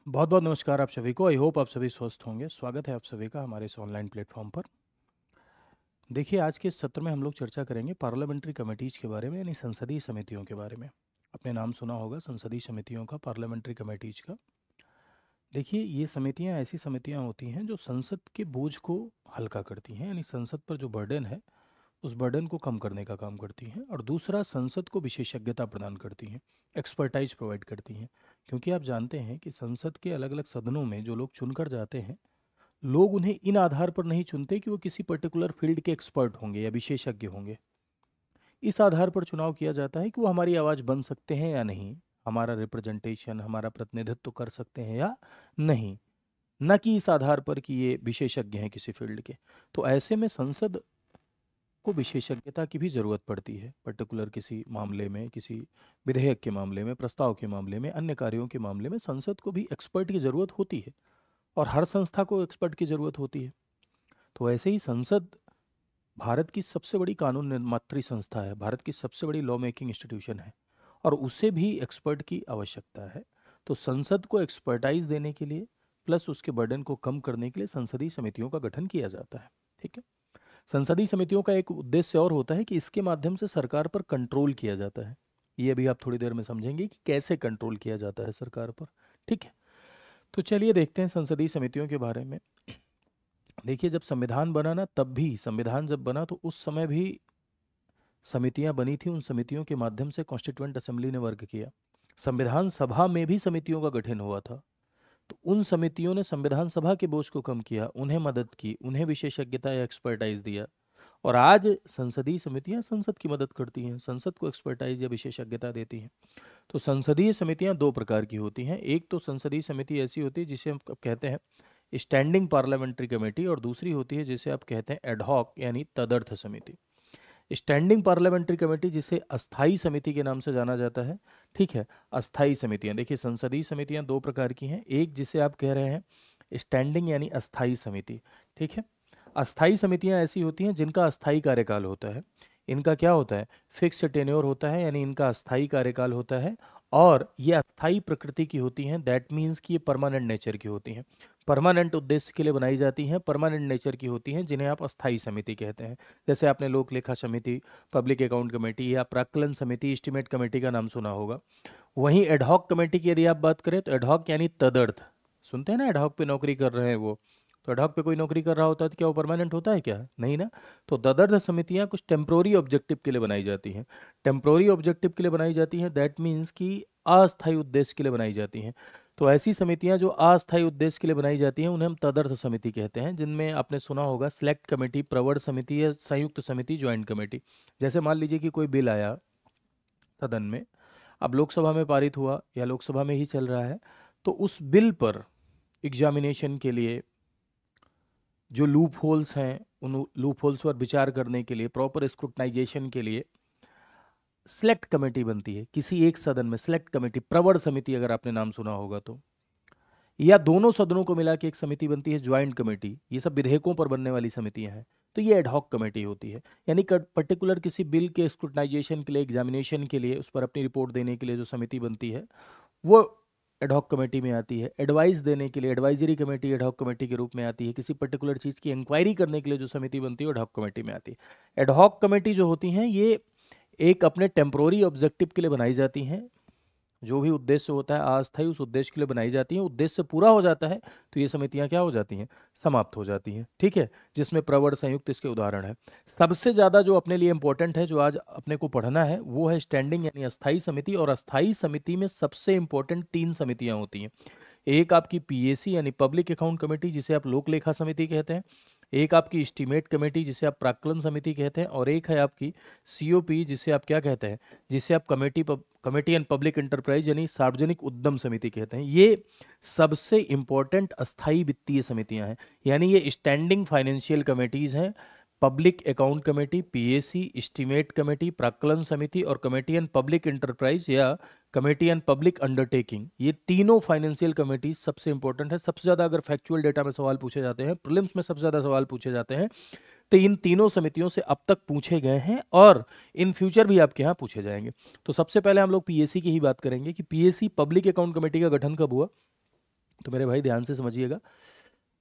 बहुत बहुत नमस्कार आप सभी को। आई होप आप सभी स्वस्थ होंगे। स्वागत है आप सभी का हमारे इस ऑनलाइन प्लेटफॉर्म पर। देखिए, आज के इस सत्र में हम लोग चर्चा करेंगे पार्लियामेंट्री कमेटीज के बारे में, यानी संसदीय समितियों के बारे में। आपने नाम सुना होगा संसदीय समितियों का, पार्लियामेंट्री कमेटीज का। देखिए, ये समितियां ऐसी समितियां होती हैं जो संसद के बोझ को हल्का करती हैं, यानी संसद पर जो बर्डन है उस बर्डन को कम करने का काम करती हैं। और दूसरा, संसद को विशेषज्ञता प्रदान करती हैं, एक्सपर्टाइज प्रोवाइड करती हैं। क्योंकि आप जानते हैं कि संसद के अलग अलग सदनों में जो लोग चुनकर जाते हैं, लोग उन्हें इन आधार पर नहीं चुनते कि वो किसी पर्टिकुलर फील्ड के एक्सपर्ट होंगे या विशेषज्ञ होंगे। इस आधार पर चुनाव किया जाता है कि वो हमारी आवाज़ बन सकते हैं या नहीं, हमारा रिप्रेजेंटेशन, हमारा प्रतिनिधित्व कर सकते हैं या नहीं। न कि इस आधार पर कि ये विशेषज्ञ हैं किसी फील्ड के। तो ऐसे में संसद को विशेषज्ञता की भी ज़रूरत पड़ती है, पर्टिकुलर किसी मामले में, किसी विधेयक के मामले में, प्रस्ताव के मामले में, अन्य कार्यों के मामले में संसद को भी एक्सपर्ट की ज़रूरत होती है। और हर संस्था को एक्सपर्ट की ज़रूरत होती है। तो ऐसे ही संसद भारत की सबसे बड़ी कानून निर्मात्री संस्था है, भारत की सबसे बड़ी लॉ मेकिंग इंस्टीट्यूशन है, और उसे भी एक्सपर्ट की आवश्यकता है। तो संसद को एक्सपर्टाइज देने के लिए प्लस उसके बर्डन को कम करने के लिए संसदीय समितियों का गठन किया जाता है। ठीक है। संसदीय समितियों का एक उद्देश्य और होता है कि इसके माध्यम से सरकार पर कंट्रोल किया जाता है। ये अभी आप थोड़ी देर में समझेंगे कि कैसे कंट्रोल किया जाता है सरकार पर। ठीक है। तो चलिए देखते हैं संसदीय समितियों के बारे में। देखिए, जब संविधान बना ना, तब भी संविधान जब बना तो उस समय भी समितियां बनी थी। उन समितियों के माध्यम से कॉन्स्टिट्यूएंट असेंबली ने वर्क किया। संविधान सभा में भी समितियों का गठन हुआ था। तो उन समितियों ने संविधान सभा के बोझ को कम किया, उन्हें मदद की, उन्हें विशेषज्ञता या एक्सपर्टाइज दिया। और आज संसदीय समितियां संसद की मदद करती हैं, संसद को एक्सपर्टाइज या विशेषज्ञता देती हैं। तो संसदीय समितियां दो प्रकार की होती हैं। एक तो संसदीय समिति ऐसी होती है जिसे हम कहते हैं स्टैंडिंग पार्लियामेंट्री कमेटी, और दूसरी होती है जिसे आप कहते हैं एडहॉक यानी तदर्थ समिति। स्टैंडिंग पार्लियामेंट्री कमेटी जिसे अस्थाई समिति के नाम से जाना जाता है। ठीक है। अस्थाई समितियां, देखिए संसदीय समितियां दो प्रकार की हैं। एक जिसे आप कह रहे हैं स्टैंडिंग यानी अस्थाई समिति। ठीक है। अस्थाई समितियां ऐसी होती हैं जिनका अस्थाई कार्यकाल होता है। इनका क्या होता है? फिक्स टेन्योर होता है, यानी इनका अस्थाई कार्यकाल होता है। और ये अस्थाई प्रकृति की होती हैं, दैट मीन्स कि ये परमानेंट नेचर की होती हैं, परमानेंट उद्देश्य के लिए बनाई जाती हैं, परमानेंट नेचर की होती हैं, जिन्हें आप अस्थाई समिति कहते हैं। जैसे आपने लोक लेखा समिति, पब्लिक अकाउंट कमेटी या प्राक्कलन समिति, एस्टीमेट कमेटी का नाम सुना होगा। वहीं एडहॉक कमेटी की यदि आप बात करें तो एडहॉक यानी तदर्थ। सुनते हैं ना, एडहॉक पे नौकरी कर रहे हैं वो। तो एडहॉक पे कोई नौकरी कर रहा होता है तो क्या वो परमानेंट होता है? क्या नहीं ना। तो तदर्थ समितियां कुछ टेम्प्रोरी ऑब्जेक्टिव के लिए बनाई जाती हैं। टेम्प्रोरी ऑब्जेक्टिव के लिए बनाई जाती हैं, दैट मीन्स कि अस्थायी उद्देश्य के लिए बनाई जाती हैं। तो ऐसी समितियां जो अस्थायी उद्देश्य के लिए बनाई जाती हैं उन्हें हम तदर्थ समिति कहते हैं, जिनमें आपने सुना होगा सेलेक्ट कमेटी, प्रवर समिति या संयुक्त समिति, ज्वाइंट कमेटी। जैसे मान लीजिए कि कोई बिल आया सदन में, अब लोकसभा में पारित हुआ या लोकसभा में ही चल रहा है, तो उस बिल पर एग्जामिनेशन के लिए जो लूप होल्स हैं, उन लूप होल्स पर विचार करने के लिए, प्रॉपर स्क्रूटनाइजेशन के लिए सेलेक्ट कमेटी बनती है किसी एक सदन में। सेलेक्ट कमेटी, प्रवर समिति अगर आपने नाम सुना होगा तो, या दोनों सदनों को मिला के एक समिति बनती है ज्वाइंट कमेटी। ये सब विधेयकों पर बनने वाली समितियां हैं। तो ये एडहॉक कमेटी होती है, यानी पर्टिकुलर किसी बिल के स्क्रूटनाइजेशन के लिए, एग्जामिनेशन के लिए, उस पर अपनी रिपोर्ट देने के लिए जो समिति बनती है वो एडहॉक कमेटी में आती है। एडवाइस देने के लिए एडवाइजरी कमेटी एडहॉक कमेटी के रूप में आती है। किसी पर्टिकुलर चीज़ की इंक्वायरी करने के लिए जो समिति बनती है एडहॉक कमेटी में आती है। एडहॉक कमेटी जो होती हैं ये एक अपने टेम्प्रोरी ऑब्जेक्टिव के लिए बनाई जाती हैं। जो भी उद्देश्य होता है अस्थायी, उस उद्देश्य के लिए बनाई जाती हैं। उद्देश्य पूरा हो जाता है तो ये समितियां क्या हो जाती हैं? समाप्त हो जाती हैं। ठीक है। जिसमें प्रवर, संयुक्त इसके उदाहरण है। सबसे ज़्यादा जो अपने लिए इंपॉर्टेंट है, जो आज अपने को पढ़ना है, वो है स्टैंडिंग यानी अस्थाई समिति। और अस्थाई समिति में सबसे इंपॉर्टेंट तीन समितियां होती हैं। एक आपकी पीएसी यानी पब्लिक अकाउंट कमेटी, जिसे आप लोक लेखा समिति कहते हैं। एक आपकी एस्टीमेट कमेटी, जिसे आप प्राक्कलन समिति कहते हैं। और एक है आपकी सीओपी, जिसे आप क्या कहते हैं? जिसे आप कमेटी एंड पब्लिक एंटरप्राइज यानी सार्वजनिक उद्यम समिति कहते हैं। ये सबसे इंपॉर्टेंट अस्थाई वित्तीय समितियां हैं, यानी ये स्टैंडिंग फाइनेंशियल कमेटीज हैं। Public account committee, PAC, estimate committee, प्राक्कलन समिति और कमेटी एंड पब्लिक एंटरप्राइज या कमेटी एंड पब्लिक अंडरटेकिंग, ये तीनों फाइनेंशियल कमेटी सबसे इंपॉर्टेंट है। सबसे ज़्यादा अगर फैक्चुअल डेटा में सवाल पूछे जाते हैं, प्रीलिम्स में सबसे ज़्यादा सवाल पूछे जाते हैं, तो इन तीनों समितियों से अब तक पूछे गए हैं और इन फ्यूचर भी आपके यहाँ पूछे जाएंगे। तो सबसे पहले हम लोग पीएसी की ही बात करेंगे कि पीएसी, पब्लिक अकाउंट कमेटी का गठन कब हुआ? तो मेरे भाई ध्यान से समझिएगा,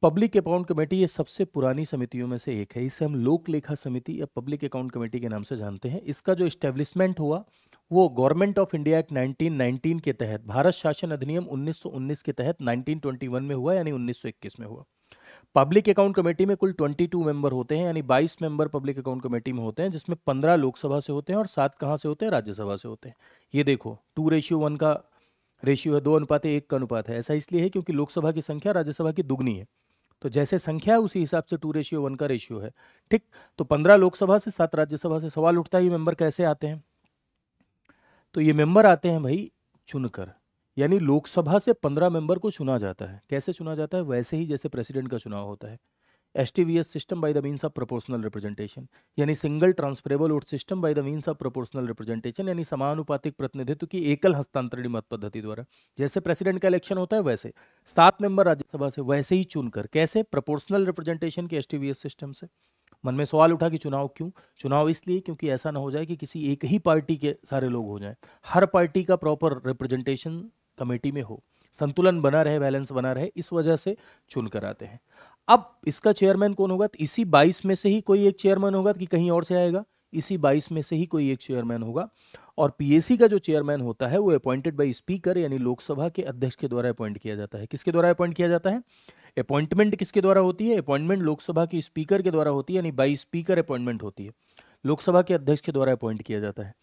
पब्लिक अकाउंट कमेटी ये सबसे पुरानी समितियों में से एक है। इसे हम लोक लेखा समिति या पब्लिक अकाउंट कमेटी के नाम से जानते हैं। इसका जो इस्टेब्लिशमेंट हुआ वो गवर्नमेंट ऑफ इंडिया एक्ट 1919 के तहत, भारत शासन अधिनियम 1919 के तहत 1921 में हुआ, यानी 1921 में हुआ। पब्लिक अकाउंट कमेटी में कुल 22 मेंबर होते हैं, यानी 22 मेंबर पब्लिक अकाउंट कमेटी में होते हैं, जिसमें 15 लोकसभा से होते हैं और 7 कहाँ से होते हैं, राज्यसभा से होते हैं। ये देखो 2:1 का रेशियो है, 2:1 का अनुपात है। ऐसा इसलिए है क्योंकि लोकसभा की संख्या राज्यसभा की दुगनी है, तो जैसे संख्या है उसी हिसाब से 2:1 का रेशियो है। ठीक, तो 15 लोकसभा से 7 राज्यसभा से। सवाल उठता है ये मेंबर कैसे आते हैं? तो ये मेंबर आते हैं भाई चुनकर, यानी लोकसभा से 15 मेंबर को चुना जाता है। कैसे चुना जाता है? वैसे ही जैसे प्रेसिडेंट का चुनाव होता है, STVS system by the means of proportional representation, यानी single transferable vote system by the means of proportional representation, यानी समानुपातिक प्रतिनिधित्व की एकल हस्तांतरणीय मत पद्धति द्वारा। जैसे प्रेसिडेंट का इलेक्शन होता है वैसे 7 मेंबर राज्यसभा से, वैसे ही चुनकर। कैसे? प्रोपोर्शनल रिप्रेजेंटेशन के STVS सिस्टम से। मन में सवाल उठा कि चुनाव क्यों? चुनाव इसलिए क्योंकि ऐसा ना हो जाए कि किसी एक ही पार्टी के सारे लोग हो जाएं, हर पार्टी का प्रॉपर रिप्रेजेंटेशन कमेटी में हो, संतुलन बना रहे, बैलेंस बना रहे, इस वजह से चुनकर आते हैं। अब इसका चेयरमैन कौन होगा? तो इसी 22 में से ही कोई एक चेयरमैन होगा कि कहीं और से आएगा? इसी 22 में से ही कोई एक चेयरमैन होगा। और PAC का जो चेयरमैन होता है वो अपॉइंटेड बाय स्पीकर, यानी लोकसभा के अध्यक्ष के द्वारा अपॉइंट किया जाता है। किसके द्वारा अपॉइंट किया जाता है? अपॉइंटमेंट किसके द्वारा होती है? अपॉइंटमेंट लोकसभा के स्पीकर के द्वारा होती है, यानी बाई स्पीकर अपॉइंटमेंट होती है, लोकसभा के अध्यक्ष के द्वारा अपॉइंट किया जाता है।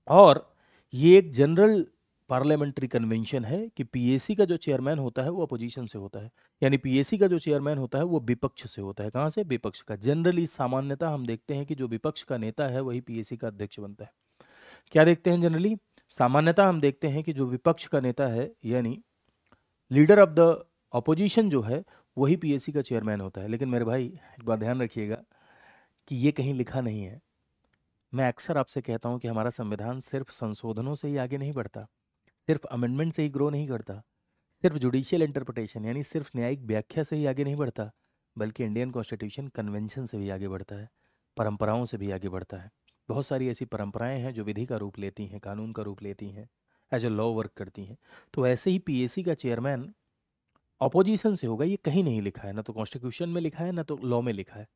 और ये एक जनरल पार्लियामेंट्री कन्वेंशन है कि PAC का जो चेयरमैन होता है वो अपोजिशन से होता है, यानी PAC का जो चेयरमैन होता है वो विपक्ष से होता है। कहाँ से? विपक्ष का। जनरली सामान्यता हम देखते हैं कि जो विपक्ष का नेता है वही PAC का अध्यक्ष बनता है। क्या देखते हैं जनरली? सामान्यता हम देखते हैं कि जो विपक्ष का नेता है, यानी लीडर ऑफ द अपोजिशन जो है, वही PAC का चेयरमैन होता है। लेकिन मेरे भाई एक बात ध्यान रखिएगा कि ये कहीं लिखा नहीं है। मैं अक्सर आपसे कहता हूं कि हमारा संविधान सिर्फ संशोधनों से ही आगे नहीं बढ़ता, सिर्फ अमेंडमेंट से ही ग्रो नहीं करता, सिर्फ जुडिशियल इंटरप्रिटेशन यानी सिर्फ न्यायिक व्याख्या से ही आगे नहीं बढ़ता, बल्कि इंडियन कॉन्स्टिट्यूशन कन्वेंशन से भी आगे बढ़ता है, परंपराओं से भी आगे बढ़ता है। बहुत सारी ऐसी परंपराएं हैं जो विधि का रूप लेती हैं, कानून का रूप लेती हैं, एज ए लॉ वर्क करती हैं। तो ऐसे ही PAC का चेयरमैन ऑपोजिशन से होगा। ये कहीं नहीं लिखा है, ना तो कॉन्स्टिट्यूशन में लिखा है, ना तो लॉ में लिखा है,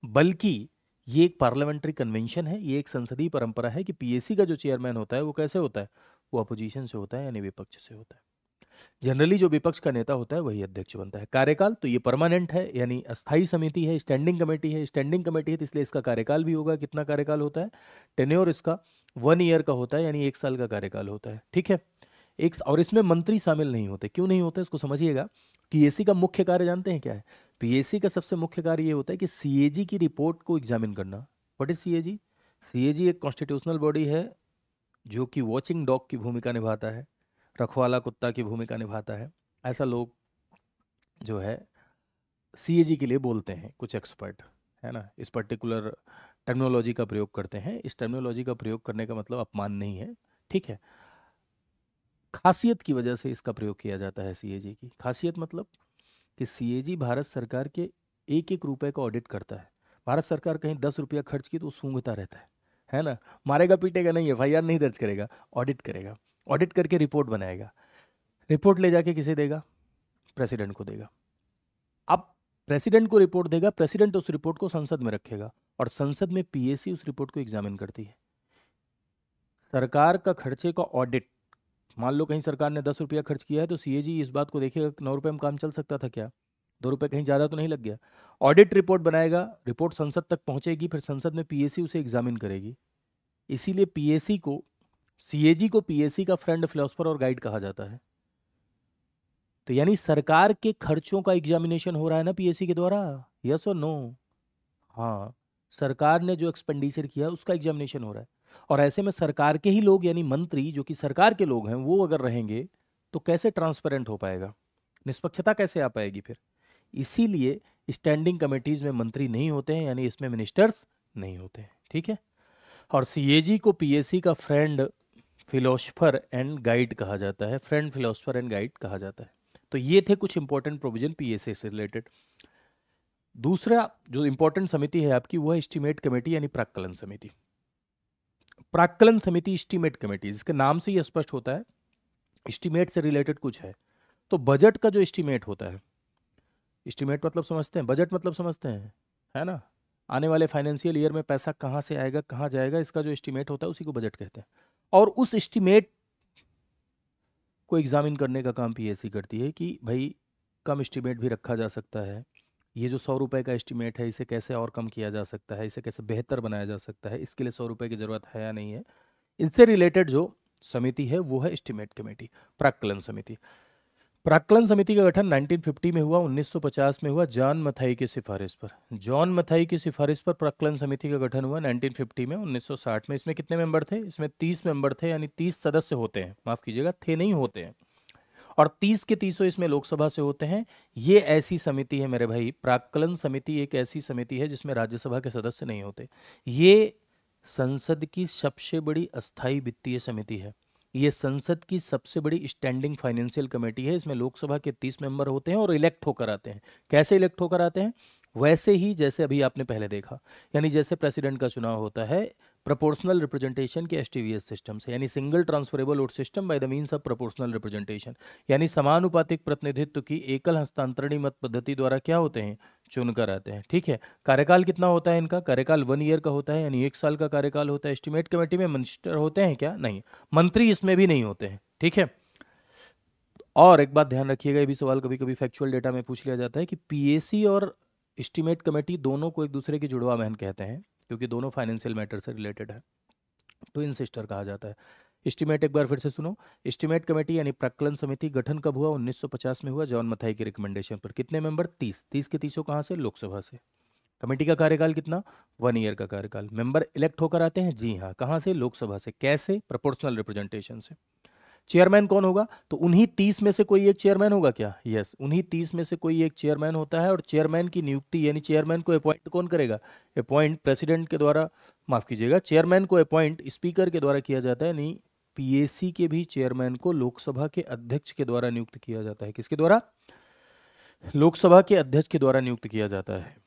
बल्कि ये एक पार्लियामेंट्री कन्वेंशन है, ये एक संसदीय परंपरा है कि PAC का जो चेयरमैन होता है वो कैसे होता है? वो अपोजिशन से होता है, यानी विपक्ष से होता है। जनरली जो विपक्ष का नेता होता है वही अध्यक्ष बनता है। कार्यकाल तो ये परमानेंट है, यानी अस्थायी समिति है, स्टैंडिंग कमेटी है। स्टैंडिंग कमेटी है तो इसलिए इसका कार्यकाल भी होगा। कितना कार्यकाल होता है? टेन्योर इसका 1 ईयर का होता है, यानी 1 साल का कार्यकाल होता है। ठीक है, और इसमें मंत्री शामिल नहीं होते। क्यों नहीं होते इसको समझिएगा। PAC का मुख्य कार्य जानते हैं क्या है? PAC का सबसे मुख्य कार्य ये होता है कि CAG की रिपोर्ट को एग्जामिन करना। What is CAG? CAG एक कॉन्स्टिट्यूशनल बॉडी है जो कि वॉचिंग डॉग की भूमिका निभाता है, रखवाला कुत्ता की भूमिका निभाता है। ऐसा लोग जो है CAG के लिए बोलते हैं, कुछ एक्सपर्ट, है ना, इस पर्टिकुलर टर्मिनोलॉजी का प्रयोग करते हैं। इस टर्मिनोलॉजी का प्रयोग करने का मतलब अपमान नहीं है, ठीक है। खासियत की वजह से इसका प्रयोग किया जाता है CAG की। खासियत मतलब कि CAG भारत सरकार के एक एक रुपए का ऑडिट करता है। भारत सरकार कहीं 10 रुपया खर्च की तो वो सूंघता रहता है ना, मारेगा पीटेगा नहीं, FIR नहीं दर्ज करेगा, ऑडिट करेगा। ऑडिट करके रिपोर्ट बनाएगा, रिपोर्ट ले जाके किसे देगा? प्रेसिडेंट को देगा। अब प्रेसिडेंट को रिपोर्ट देगा, प्रेसिडेंट उस रिपोर्ट को संसद में रखेगा और संसद में PAC उस रिपोर्ट को एग्जामिन करती है। सरकार का खर्चे का ऑडिट, मान लो कहीं सरकार ने 10 रुपया खर्च किया है तो CAG इस बात को देखेगा कि 9 रुपये में काम चल सकता था क्या, 2 रुपये कहीं ज़्यादा तो नहीं लग गया। ऑडिट रिपोर्ट बनाएगा, रिपोर्ट संसद तक पहुंचेगी, फिर संसद में PAC उसे एग्जामिन करेगी। इसीलिए CAG को PAC का फ्रेंड, फिलोसफर और गाइड कहा जाता है। तो यानी सरकार के खर्चों का एग्जामिनेशन हो रहा है ना PAC के द्वारा, यस और नो? हाँ, सरकार ने जो एक्सपेंडिचर किया उसका एग्जामिनेशन हो रहा है। और ऐसे में सरकार के ही लोग यानी मंत्री जो कि सरकार के लोग हैं वो अगर रहेंगे तो कैसे ट्रांसपेरेंट हो पाएगा, निष्पक्षता कैसे आ पाएगी फिर? इसीलिए स्टैंडिंग कमेटीज में मंत्री नहीं होते हैं, यानी इसमें मिनिस्टर्स नहीं होते हैं, ठीक है। और CAG को PAC का फ्रेंड, फिलोसफर एंड गाइड कहा जाता है, फ्रेंड, फिलोसफर एंड गाइड कहा जाता है। तो ये थे कुछ इंपॉर्टेंट प्रोविजन PAC से रिलेटेड। दूसरा जो इंपॉर्टेंट समिति है आपकी वो है एस्टीमेट कमेटी, यानी प्राक्कलन समिति। प्राक्कलन समिति, एस्टीमेट कमेटी, जिसके नाम से ही स्पष्ट होता है एस्टीमेट से रिलेटेड कुछ है। तो बजट का जो एस्टिमेट होता है, एस्टिमेट मतलब समझते हैं, बजट मतलब समझते हैं, है ना, आने वाले फाइनेंशियल ईयर में पैसा कहाँ से आएगा कहाँ जाएगा, इसका जो एस्टिमेट होता है उसी को बजट कहते हैं। और उस एस्टिमेट को एग्जामिन करने का काम पीएससी करती है कि भाई कम एस्टिमेट भी रखा जा सकता है, ये जो 100 रुपये का एस्टिमेट है इसे कैसे और कम किया जा सकता है, इसे कैसे बेहतर बनाया जा सकता है, इसके लिए 100 रुपये की ज़रूरत है या नहीं है, इससे रिलेटेड जो समिति है वो है एस्टिमेट कमेटी, प्राक्कलन समिति। प्राक्कलन समिति का गठन 1950 में हुआ, 1950 में हुआ जॉन मथाई की सिफारिश पर। जॉन मथाई की सिफारिश पर प्राक्कलन समिति का गठन हुआ 1950 में। 1960 में इसमें कितने मेंबर थे? इसमें 30 मेंबर थे, यानी 30 सदस्य होते हैं, माफ कीजिएगा थे नहीं होते हैं, और 30 के 30 इसमें लोकसभा से होते हैं। ये ऐसी समिति है मेरे भाई, प्राक्कलन समिति एक ऐसी समिति है जिसमें राज्यसभा के सदस्य नहीं होते। ये संसद की सबसे बड़ी अस्थाई वित्तीय समिति है, ये संसद की सबसे बड़ी स्टैंडिंग फाइनेंशियल कमेटी है। इसमें लोकसभा के 30 मेंबर होते हैं और इलेक्ट होकर आते हैं। कैसे इलेक्ट होकर आते हैं? वैसे ही जैसे अभी आपने पहले देखा, यानी जैसे प्रेसिडेंट का चुनाव होता है प्रोपोर्शनल रिप्रेजेंटेशन के एसटीवीएस सिस्टम से, यानी single transferable vote system by the means of proportional representation, यानी समानुपातिक प्रतिनिधित्व की एकल हस्तांतरणी मत पद्धति द्वारा क्या होते हैं? चुनकर आते हैं। ठीक है, कार्यकाल कितना होता है इनका? कार्यकाल 1 ईयर का होता है, यानी 1 साल का कार्यकाल होता है। एस्टिमेट कमेटी में मिनिस्टर होते हैं क्या? नहीं, मंत्री इसमें भी नहीं होते हैं। ठीक है, और एक बात ध्यान रखिएगा, ये भी सवाल कभी कभी फैक्चुअल डेटा में पूछ लिया जाता है कि पीएसी और एस्टिमेट कमेटी दोनों को एक दूसरे की जुड़वा बहन कहते हैं, क्योंकि दोनों फाइनेंशियल मैटर से रिलेटेड है, ट्विन सिस्टर कहा जाता है। एस्टिमेट एक बार फिर से सुनो, एस्टिमेट कमेटी यानी प्राक्कलन समिति गठन कब हुआ? 1950 में हुआ, जॉन मथाई की रिकमेंडेशन पर। कितने मेंबर? 30। 30 के 30 कहाँ से? लोकसभा से। कमेटी का कार्यकाल कितना? 1 ईयर का कार्यकाल। मेंबर इलेक्ट होकर आते हैं? जी हाँ। कहाँ से? लोकसभा से। कैसे? प्रोपोर्शनल रिप्रेजेंटेशन से। चेयरमैन कौन होगा? तो उन्हीं 30 में से कोई एक चेयरमैन होगा क्या? यस, उन्हीं 30 में से कोई एक चेयरमैन होता है, और चेयरमैन की नियुक्ति यानी चेयरमैन को अपॉइंट कौन करेगा? अपॉइंट प्रेसिडेंट के द्वारा, माफ कीजिएगा, चेयरमैन को अपॉइंट स्पीकर के द्वारा किया जाता है। नहीं, पीएसी के भी चेयरमैन को लोकसभा के अध्यक्ष के द्वारा नियुक्त किया जाता है। किसके द्वारा? लोकसभा के अध्यक्ष के द्वारा नियुक्त किया जाता है।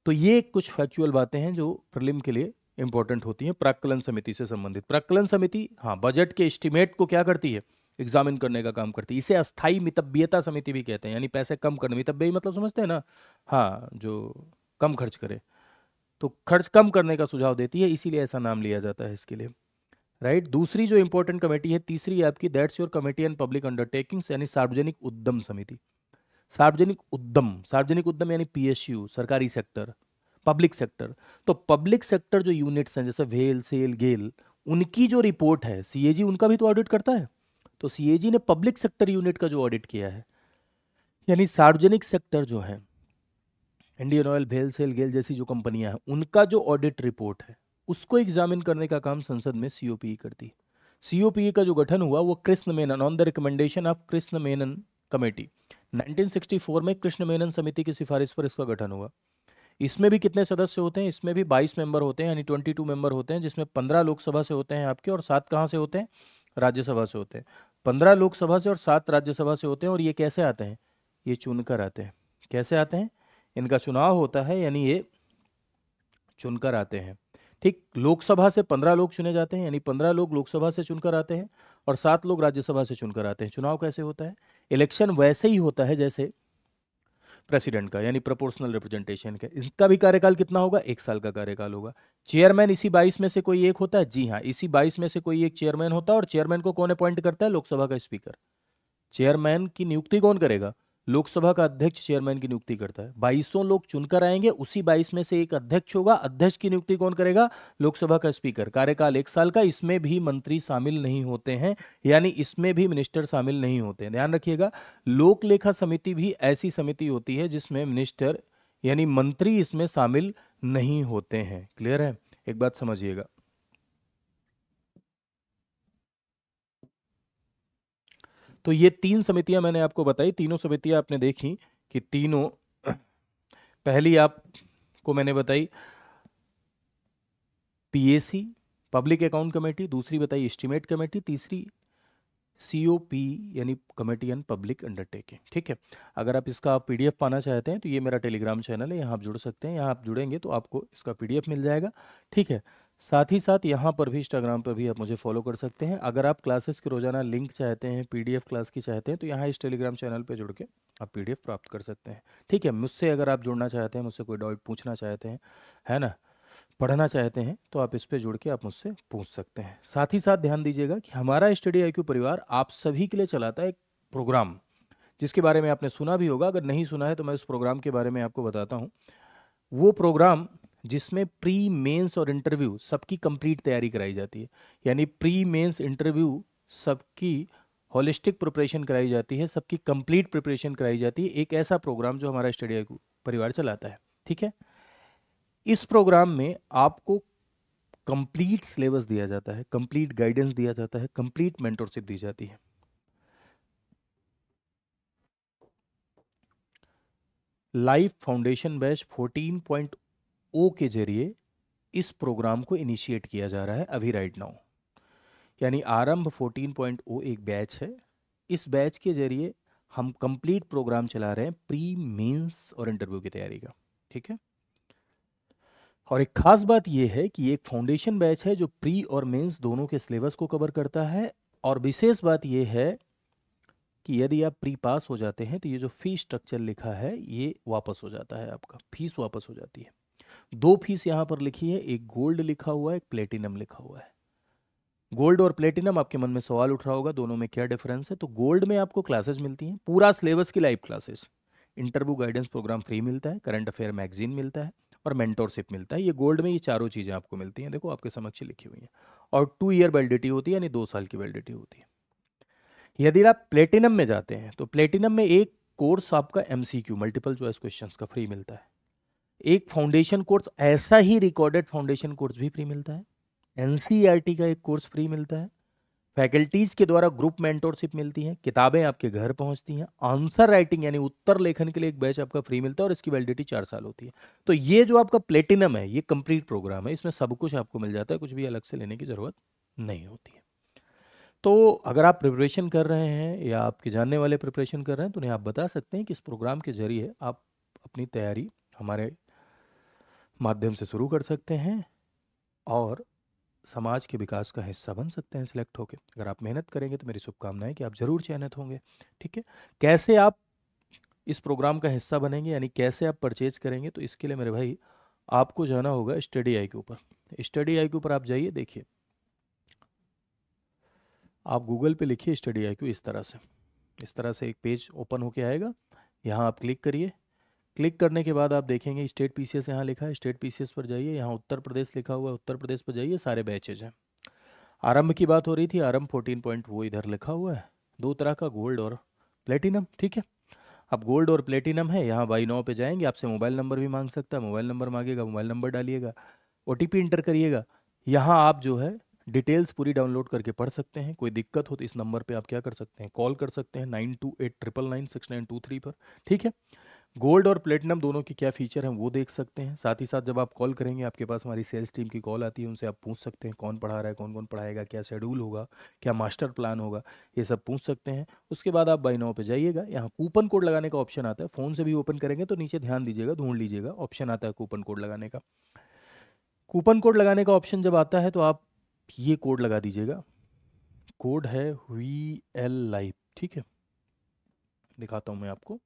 तो ये कुछ फैक्चुअल बातें हैं जो प्रीलिम के लिए इंपॉर्टेंट होती हैं प्राक्कलन समिति से संबंधित। प्राक्कलन समिति हाँ बजट के एस्टिमेट को क्या करती है? एग्जामिन करने का काम करती है। इसे अस्थाई मितव्ययता समिति भी कहते हैं, यानी पैसे कम करने। मितव्ययी मतलब समझते हैं ना? हाँ, जो कम खर्च करे, तो खर्च कम करने का सुझाव देती है, इसीलिए ऐसा नाम लिया जाता है इसके लिए, राइट। दूसरी जो इंपॉर्टेंट कमेटी है, तीसरी आपकी, that's your committee on public undertakings, यानी सार्वजनिक उद्यम समिति। सार्वजनिक उद्यम यानी पीएसयू, सरकारी सेक्टर, पब्लिक सेक्टर। तो पब्लिक सेक्टर जो यूनिट्स हैं जैसे वेल, सेल, गेल, उनकी जो रिपोर्ट है सीएजी उनका भी तो ऑडिट करता है। तो सीएजी ने पब्लिक सेक्टर यूनिट का जो ऑडिट किया है, यानी सार्वजनिक सेक्टर जो है, इंडियन ऑयल, वेल, सेल, गेल जैसी जो कंपनियां हैं, उनका जो ऑडिट रिपोर्ट है उसको एग्जामिन करने का काम संसद में सीओपीई करती है। सीओपीई का जो गठन हुआ वो Krishna Menon, on the recommendation of Krishna Menon committee, 1964 में कृष्ण मेनन समिति की सिफारिश पर इसका गठन हुआ। इसमें भी कितने सदस्य होते हैं? इसमें भी 22 मेंबर होते हैं, यानी 22 मेंबर होते हैं, जिसमें 15 लोकसभा से होते हैं आपके, और 7 कहाँ से होते हैं? राज्यसभा से होते हैं। 15 लोकसभा से और 7 राज्यसभा से होते हैं। और ये कैसे आते हैं? ये चुनकर आते हैं। कैसे आते हैं? इनका चुनाव होता है, यानी ये चुनकर आते हैं। ठीक, लोकसभा से 15 लोग चुने जाते हैं, यानी 15 लोग लोकसभा से चुनकर आते हैं, और 7 लोग राज्यसभा से चुनकर आते हैं। चुनाव कैसे होता है? इलेक्शन वैसे ही होता है जैसे प्रेसिडेंट का, यानी प्रोपोर्शनल रिप्रेजेंटेशन का। इसका भी कार्यकाल कितना होगा? 1 साल का कार्यकाल होगा। चेयरमैन इसी 22 में से कोई एक होता है? जी हाँ, इसी 22 में से कोई एक चेयरमैन होता है, और चेयरमैन को कौन अपॉइंट करता है? लोकसभा का स्पीकर। चेयरमैन की नियुक्ति कौन करेगा? लोकसभा का अध्यक्ष चेयरमैन की नियुक्ति करता है। 22 लोग चुनकर आएंगे, उसी 22 में से एक अध्यक्ष होगा। अध्यक्ष की नियुक्ति कौन करेगा? लोकसभा का स्पीकर। कार्यकाल 1 साल का। इसमें भी मंत्री शामिल नहीं होते हैं, यानी इसमें भी मिनिस्टर शामिल नहीं होते हैं। ध्यान रखिएगा, लोक लेखा समिति भी ऐसी समिति होती है जिसमें मिनिस्टर यानी मंत्री इसमें शामिल नहीं होते हैं। क्लियर है? एक बात समझिएगा, तो ये 3 समितियां मैंने आपको बताई, तीनों समितियां आपने देखी कि तीनों, पहली आपको मैंने बताई पीएसी, पब्लिक अकाउंट कमेटी, दूसरी बताई एस्टीमेट कमेटी, तीसरी सीओपी यानी कमेटी ऑन पब्लिक अंडरटेकिंग। ठीक है, अगर आप इसका पीडीएफ पाना चाहते हैं तो ये मेरा टेलीग्राम चैनल है, यहाँ आप जुड़ सकते हैं। यहाँ आप जुड़ेंगे तो आपको इसका पीडीएफ मिल जाएगा। ठीक है, साथ ही साथ यहाँ पर भी इंस्टाग्राम पर भी आप मुझे फॉलो कर सकते हैं। अगर आप क्लासेस के रोजाना लिंक चाहते हैं, पीडीएफ क्लास की चाहते हैं, तो यहाँ इस टेलीग्राम चैनल पे जुड़ के आप पीडीएफ प्राप्त कर सकते हैं। ठीक है, मुझसे अगर आप जुड़ना चाहते हैं, मुझसे कोई डाउट पूछना चाहते हैं, है ना, पढ़ना चाहते हैं, तो आप इस पे जुड़ के आप मुझसे पूछ सकते हैं। साथ ही साथ ध्यान दीजिएगा कि हमारा स्टडी IQ परिवार आप सभी के लिए चलाता है एक प्रोग्राम, जिसके बारे में आपने सुना भी होगा। अगर नहीं सुना है तो मैं उस प्रोग्राम के बारे में आपको बताता हूँ। वो प्रोग्राम जिसमें प्री मेंस और इंटरव्यू सबकी कंप्लीट तैयारी कराई जाती है, यानी प्री मेंस इंटरव्यू सबकी होलिस्टिक प्रिपरेशन कराई जाती है, सबकी कंप्लीट प्रिपरेशन कराई जाती है। एक ऐसा प्रोग्राम जो हमारा स्टडी IQ परिवार चलाता है। ठीक है, इस प्रोग्राम में आपको कंप्लीट सिलेबस दिया जाता है, कंप्लीट गाइडेंस दिया जाता है, कंप्लीट मेंटरशिप दी जाती है। लाइफ फाउंडेशन बैच 14.0 के जरिए इस प्रोग्राम को इनिशिएट किया जा रहा है अभी राइट नाउ, यानी आरंभ 14.0 एक बैच है। इस बैच के जरिए हम कंप्लीट प्रोग्राम चला रहे हैं प्री मेंस और इंटरव्यू की तैयारी का। ठीक है, और एक खास बात यह है कि ये एक फाउंडेशन बैच है जो प्री और मेंस दोनों के सिलेबस को कवर करता है। और विशेष बात यह है कि यदि आप प्री पास हो जाते हैं तो ये जो फीस स्ट्रक्चर लिखा है ये वापस हो जाता है, आपका फीस वापस हो जाती है। 2 फीस यहाँ पर लिखी है, एक गोल्ड लिखा हुआ है, एक प्लेटिनम लिखा हुआ है। गोल्ड और प्लेटिनम, आपके मन में सवाल उठ रहा होगा दोनों में क्या डिफरेंस है। तो गोल्ड में आपको क्लासेस मिलती हैं, पूरा सिलेबस की live classes, interview guidance programme free मिलता है, करंट अफेयर मैगजीन मिलता है और मेंटोरशिप मिलता है। ये गोल्ड में ये चारों चीज़ें आपको मिलती हैं, देखो आपके समक्ष लिखी हुई हैं। और 2 ईयर वैलिडिटी होती है, यानी 2 साल की वैलिडिटी होती है। यदि आप प्लेटिनम में जाते हैं तो प्लेटिनम में एक कोर्स आपका MCQ मल्टीपल चॉइस क्वेश्चंस का फ्री मिलता है, एक फाउंडेशन कोर्स ऐसा ही रिकॉर्डेड फाउंडेशन कोर्स भी फ्री मिलता है, NCERT का एक कोर्स फ्री मिलता है, फैकल्टीज के द्वारा ग्रुप मेंटोरशिप मिलती है, किताबें आपके घर पहुंचती हैं, आंसर राइटिंग यानी उत्तर लेखन के लिए एक बैच आपका फ्री मिलता है और इसकी वैलिडिटी 4 साल होती है। तो ये जो आपका प्लेटिनम है ये कंप्लीट प्रोग्राम है, इसमें सब कुछ आपको मिल जाता है, कुछ भी अलग से लेने की जरूरत नहीं होती है। तो अगर आप प्रिपरेशन कर रहे हैं या आपके जानने वाले प्रिपरेशन कर रहे हैं तो उन्हें आप बता सकते हैं कि इस प्रोग्राम के जरिए आप अपनी तैयारी हमारे माध्यम से शुरू कर सकते हैं और समाज के विकास का हिस्सा बन सकते हैं सिलेक्ट होकर। अगर आप मेहनत करेंगे तो मेरी शुभकामनाएं कि आप जरूर चयनित होंगे। ठीक है, कैसे आप इस प्रोग्राम का हिस्सा बनेंगे, यानी कैसे आप परचेज करेंगे, तो इसके लिए मेरे भाई आपको जाना होगा स्टडी IQ पर। स्टडी IQ पर आप जाइए, देखिए आप गूगल पे लिखिए स्टडी IQ, इस तरह से एक पेज ओपन होके आएगा। यहाँ आप क्लिक करिए, क्लिक करने के बाद आप देखेंगे स्टेट PCS यहाँ लिखा है, स्टेट PCS पर जाइए, यहाँ उत्तर प्रदेश लिखा हुआ है, उत्तर प्रदेश पर जाइए, सारे बैचेज हैं। आरंभ की बात हो रही थी, आरंभ 14 वो इधर लिखा हुआ है, 2 तरह का, गोल्ड और प्लेटिनम। ठीक है, अब गोल्ड और प्लेटिनम है, यहाँ बाई नाउ पे जाएंगे, आपसे मोबाइल नंबर भी मांग सकता है, मोबाइल नंबर मांगेगा, मोबाइल नंबर डालिएगा, OTP इंटर करिएगा। यहाँ आप जो है डिटेल्स पूरी डाउनलोड करके पढ़ सकते हैं। कोई दिक्कत हो तो इस नंबर पे आप क्या कर सकते हैं, कॉल कर सकते हैं 9289996923 पर। ठीक है, गोल्ड और प्लेटिनम दोनों की क्या फीचर हैं वो देख सकते हैं। साथ ही साथ जब आप कॉल करेंगे आपके पास हमारी सेल्स टीम की कॉल आती है, उनसे आप पूछ सकते हैं कौन पढ़ा रहा है, कौन कौन पढ़ाएगा, क्या शेड्यूल होगा, क्या मास्टर प्लान होगा, ये सब पूछ सकते हैं। उसके बाद आप बाई नाउ पे जाइएगा, यहाँ कूपन कोड लगाने का ऑप्शन आता है, फ़ोन से भी ओपन करेंगे तो नीचे ध्यान दीजिएगा, ढूंढ लीजिएगा, ऑप्शन आता है कूपन कोड लगाने का। कूपन कोड लगाने का ऑप्शन जब आता है तो आप ये कोड लगा दीजिएगा, कोड है VL लाइव। ठीक है, दिखाता हूँ मैं आपको,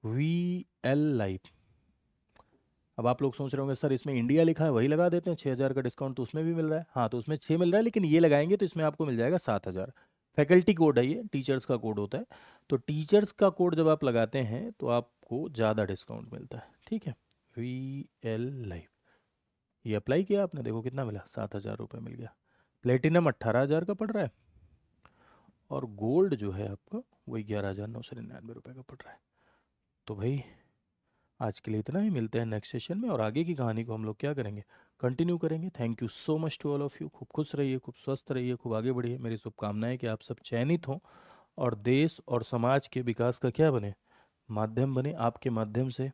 VL लाइव। अब आप लोग सोच रहे होंगे सर इसमें इंडिया लिखा है, वही लगा देते हैं, 6000 का डिस्काउंट तो उसमें भी मिल रहा है। हाँ, तो उसमें 6 मिल रहा है, लेकिन ये लगाएंगे तो इसमें आपको मिल जाएगा 7000। फैकल्टी कोड है ये, टीचर्स का कोड होता है। तो टीचर्स का कोड जब आप लगाते हैं तो आपको ज़्यादा डिस्काउंट मिलता है। ठीक है, VL लाइव, ये अप्लाई किया आपने, देखो कितना मिला, 7000 रुपये मिल गया। प्लेटिनम 18000 का पड़ रहा है और गोल्ड जो है आपका वही 11999 रुपये का पड़ रहा है। तो भाई आज के लिए इतना ही, मिलते हैं नेक्स्ट सेशन में और आगे की कहानी को हम लोग क्या करेंगे, कंटिन्यू करेंगे। Thank you so much to all of you. खूब खुश रहिए, खूब स्वस्थ रहिए, खूब आगे बढ़िए। मेरी शुभकामनाएं कि आप सब चयनित हों और देश और समाज के विकास का क्या बने, माध्यम बने। आपके माध्यम से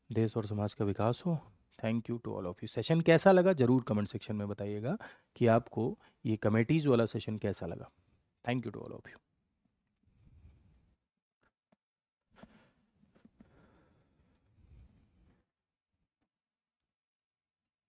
देश और समाज का विकास हो। Thank you to all of you. Session कैसा लगा जरूर कमेंट सेक्शन में बताइएगा कि आपको ये कमेटीज़ वाला सेशन कैसा लगा। Thank you to all of you.